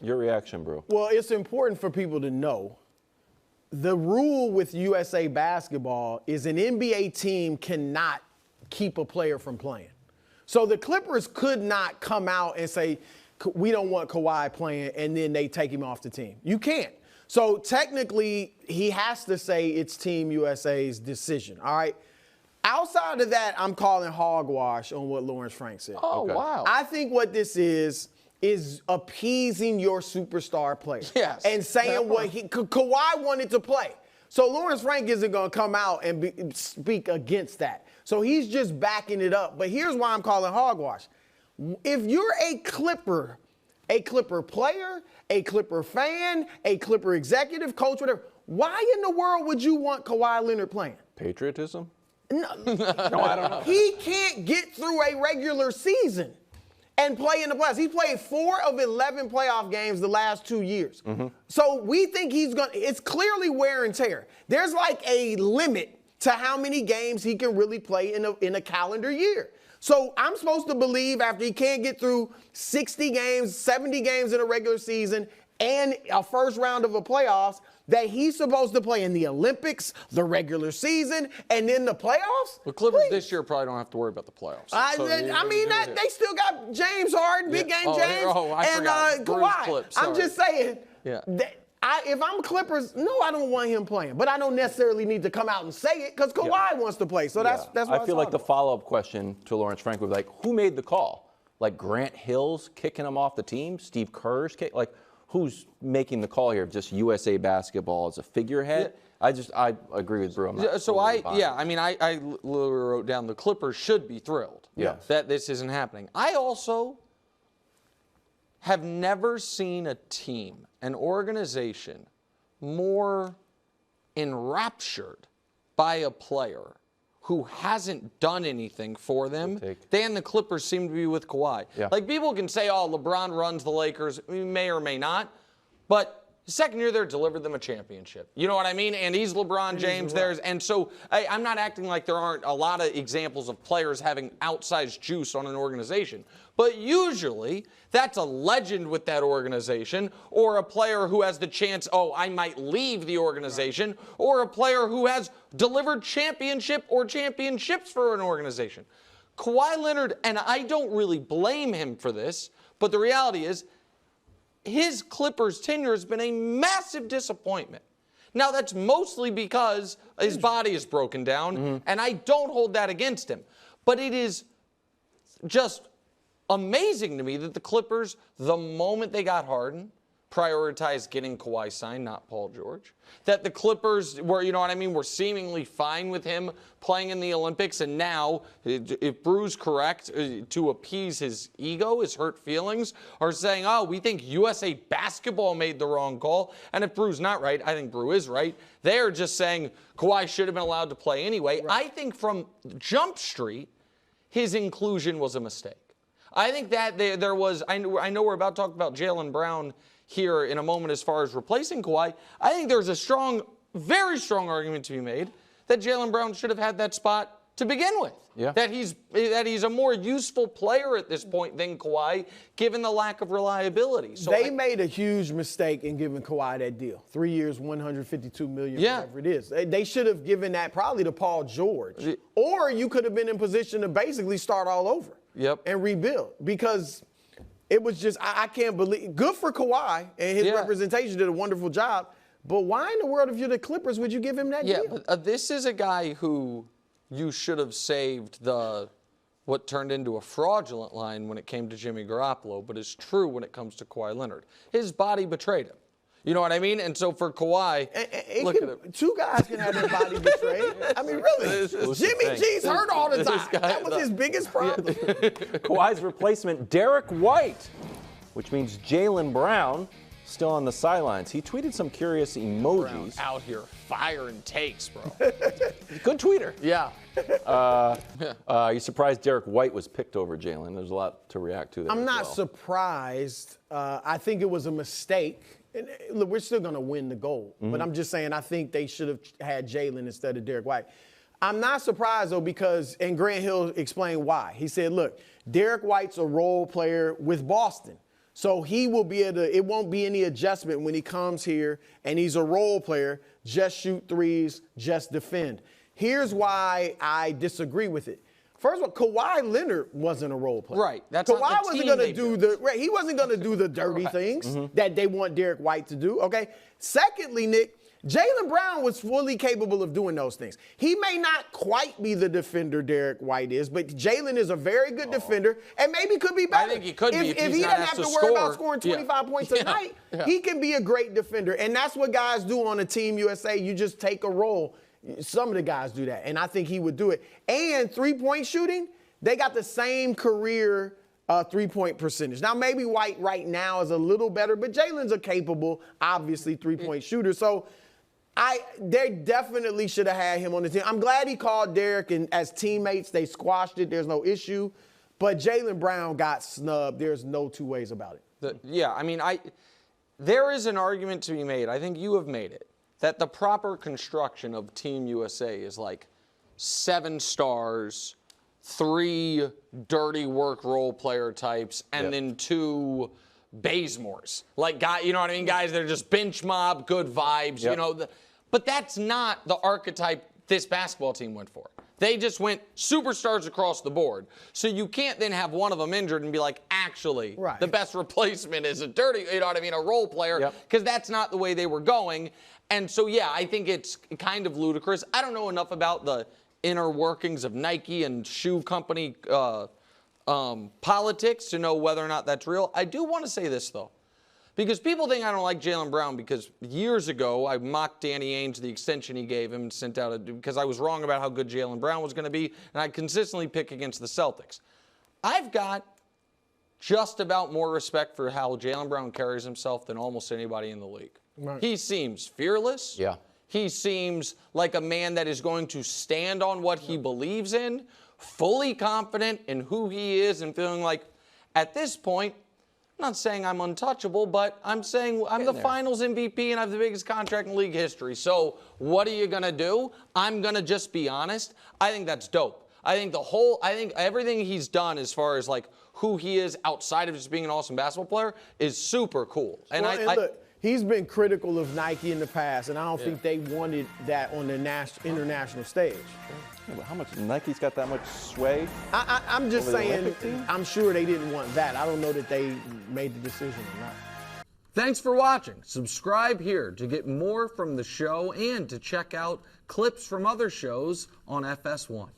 Your reaction, bro. Well, it's important for people to know the rule with USA basketball is an NBA team cannot keep a player from playing. So the Clippers could not come out and say, we don't want Kawhi playing, and then they take him off the team. You can't. So technically, he has to say it's Team USA's decision, all right? Outside of that, I'm calling hogwash on what Lawrence Frank said. Oh, okay. Wow. I think what this is appeasing your superstar player. Yes. And saying what Kawhi wanted to play. So Lawrence Frank isn't going to come out and speak against that. So he's just backing it up. But here's why I'm calling hogwash. If you're a Clipper player, a Clipper fan, a Clipper executive, coach, whatever, why in the world would you want Kawhi Leonard playing? Patriotism? No, I don't know. He can't get through a regular season and play in the playoffs. He played 4 of 11 playoff games the last 2 years. Mm-hmm. So we think it's clearly wear and tear. There's like a limit to how many games he can really play in a calendar year. So I'm supposed to believe after he can't get through 60 games, 70 games in a regular season and a first round of the playoffs, that he's supposed to play in the Olympics, the regular season, and then the playoffs? The Clippers this year probably don't have to worry about the playoffs. They still got James Harden, Big Game James, and Kawhi. I'm just saying, if I'm Clippers, no, I don't want him playing. But I don't necessarily need to come out and say it because Kawhi wants to play. So that's what I feel like the follow-up question to Lawrence Frank would be like, who made the call? Like Grant Hill's kicking him off the team? Steve Kerr's kicking? Like, who's making the call here? Just USA basketball as a figurehead? Yeah. I agree with Brew. I literally wrote down the Clippers should be thrilled that this isn't happening. I also have never seen a team, an organization, more enraptured by a player who hasn't done anything for them than the Clippers seem to be with Kawhi. Yeah. Like, people can say, oh, LeBron runs the Lakers. He may or may not. But the second year there, delivered them a championship. You know what I mean? And he's LeBron James. And so I'm not acting like there aren't a lot of examples of players having outsized juice on an organization. But usually that's a legend with that organization, or a player who has the chance, I might leave the organization, or a player who has delivered championship or championships for an organization. Kawhi Leonard, and I don't really blame him for this, but the reality is his Clippers tenure has been a massive disappointment. Now, that's mostly because his body is broken down, and I don't hold that against him. But it is just amazing to me that the Clippers, the moment they got Harden, prioritized getting Kawhi signed, not Paul George. That the Clippers were seemingly fine with him playing in the Olympics, and now, if Brew's correct, to appease his ego, his hurt feelings, are saying, we think USA basketball made the wrong call. And if Brew's not right, I think Brew is right. They're just saying Kawhi should have been allowed to play anyway. Right. I think from Jump Street, his inclusion was a mistake. I think that there was, I know we're about to talk about Jaylen Brown here in a moment as far as replacing Kawhi. I think there's a very strong argument to be made that Jaylen Brown should have had that spot to begin with. Yeah. That he's a more useful player at this point than Kawhi, given the lack of reliability. So they made a huge mistake in giving Kawhi that deal. 3 years, $152 million, whatever it is. They should have given that probably to Paul George. Or you could have been in position to basically start all over and rebuild. Because it was just, I can't believe, good for Kawhi, and his representation did a wonderful job. But why in the world, if you're the Clippers, would you give him that deal? Yeah, but this is a guy who you should have saved what turned into a fraudulent line when it came to Jimmy Garoppolo, but is true when it comes to Kawhi Leonard. His body betrayed him. You know what I mean? And so for Kawhi, look at him. Two guys can have their body betrayed. I mean, really. Jimmy G's hurt all the time. That was his biggest problem. Kawhi's replacement, Derek White, which means Jaylen Brown, still on the sidelines. He tweeted some curious emojis. Brown out here firing takes, bro. Good tweeter. Yeah. Are you surprised Derek White was picked over Jaylen? There's a lot to react to there. I'm not surprised. I think it was a mistake. And look, we're still going to win the gold. But I'm just saying I think they should have had Jaylen instead of Derek White. I'm not surprised, though, because, and Grant Hill explained why. He said, look, Derek White's a role player with Boston. So he will be able to, it won't be any adjustment when he comes here and he's a role player, just shoot threes, just defend. Here's why I disagree with it. First of all, Kawhi Leonard wasn't a role player. Right. That's Kawhi not the wasn't team going to do built. he wasn't going to do the dirty things that they want Derek White to do, okay? Secondly, Nick, Jaylen Brown was fully capable of doing those things. He may not quite be the defender Derek White is, but Jaylen is a very good defender and maybe could be better. I think he could be if he he's doesn't not have asked to to worry about score. scoring 25 points a night. He can be a great defender, and that's what guys do on a Team USA. You just take a role. Some of the guys do that, and I think he would do it. And three-point shooting, they got the same career three-point percentage. Now, maybe White right now is a little better, but Jaylen's a capable, obviously, three-point shooter. So they definitely should have had him on the team. I'm glad he called Derek, and as teammates, they squashed it. There's no issue. But Jaylen Brown got snubbed. There's no two ways about it. There is an argument to be made. I think you have made it. That the proper construction of Team USA is like 7 stars, 3 dirty work role player types, and then 2 Bazemores. Like, you know what I mean? Guys that are just bench mob, good vibes, you know. But that's not the archetype this basketball team went for. They just went superstars across the board. So you can't then have one of them injured and be like, actually, the best replacement is a dirty, you know what I mean, a role player, because that's not the way they were going. And so, yeah, I think it's kind of ludicrous. I don't know enough about the inner workings of Nike and shoe company politics to know whether or not that's real. I do want to say this, though, because people think I don't like Jaylen Brown because years ago I mocked Danny Ainge, the extension he gave him, and sent out because I was wrong about how good Jaylen Brown was going to be, and I consistently pick against the Celtics. I've got just about more respect for how Jaylen Brown carries himself than almost anybody in the league. Right. He seems fearless. Yeah. He seems like a man that is going to stand on what he believes in, fully confident in who he is, and feeling like, at this point, I'm not saying I'm untouchable, but I'm saying I'm the finals MVP and I have the biggest contract in league history. So what are you going to do? I'm going to just be honest. I think that's dope. I think everything he's done as far as like who he is outside of just being an awesome basketball player is super cool. And look, he's been critical of Nike in the past, and I don't think they wanted that on the international stage. Yeah, but how much Nike's got that much sway? I'm just saying, I'm sure they didn't want that. I don't know that they made the decision or not. Thanks for watching. Subscribe here to get more from the show and to check out clips from other shows on FS1.